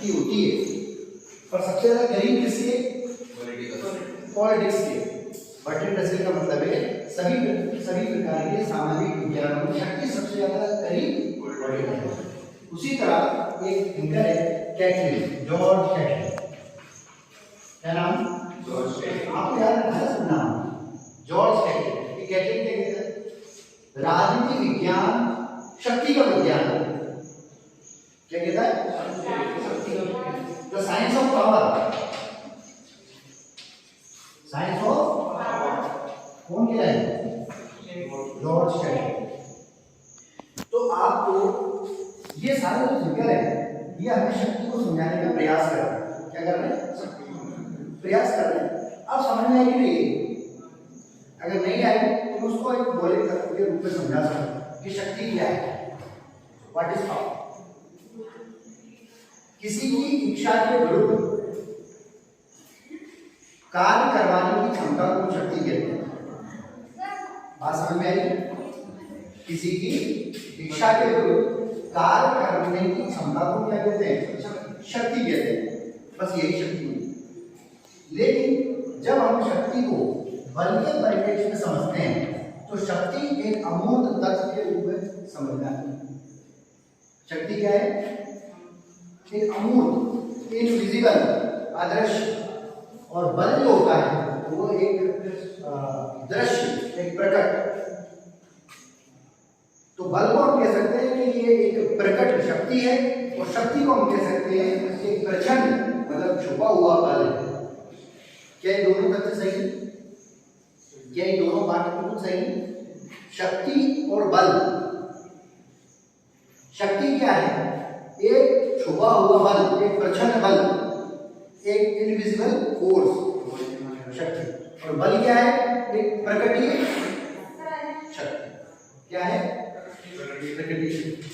शक्ति होती है, पर सबसे ज्यादा करीब किसके? पॉलिटिक्स के। बर्ट्रैंड रसेल का मतलब है सभी प्रकार के सामाजिक विज्ञानों में शक्ति सबसे ज्यादा करीब पॉलिटिक्स है। उसी तरह एक थिंकर है कैटलिन, जॉर्ज कैटलिन। क्या नाम? George Catlin. आपको याद रखना है सुनना, जॉर्ज कैटलिन। ये कैटलिन क्या कहता है? राजनीति विज्ञान शक्ति का विज्ञान है। क्या कहता है? शक्ति का विज्ञान। The science of power. Science of कौन कह रहा है? George Catlin. तो आपको ये सारे जो फिगर है ये हमें शक्ति को समझाने का प्रयास कर रहे हैं। क्या कर रहे हैं? प्रयास कर रहे हैं। अब समझ में आएगी नहीं, अगर नहीं आएगी तो उसको एक गोले तत्व के रूप में समझा सकते हैं कि शक्ति क्या है, व्हाट इज पावर। किसी की इच्छा के विरुद्ध कार्य करवाने की क्षमता को शक्ति कहते हैं। बात समझ में आई? किसी की इच्छा के विरुद्ध कार्य करने की क्षमता को क्या कहते हैं? शक्ति कहते हैं। बस यही शक्ति है। लेकिन जब हम शक्ति को बल के परिप्रेक्ष्य में समझते हैं तो शक्ति एक अमूर्त तत्व के रूप में समझना है। शक्ति क्या है? एक अमूर्त, इनविजिबल, अदृश्य। और बल जो होता है वो एक दृश्य, एक प्रकट। तो बल को हम कह सकते हैं कि ये एक प्रकट शक्ति है, और शक्ति को हम कह सकते हैं एक प्रचंड, मतलब छुपा हुआ बल है। क्या ये दोनों तथ्य सही है? क्या ये दोनों बातें बिल्कुल सही है? शक्ति और बल। शक्ति क्या है? एक छुपा हुआ बल, एक प्रचंड बल, एक इनविजिबल फोर्स, शक्ति। और बल क्या है? एक प्रकटीय शक्ति। क्या है? प्रकटीय शक्ति।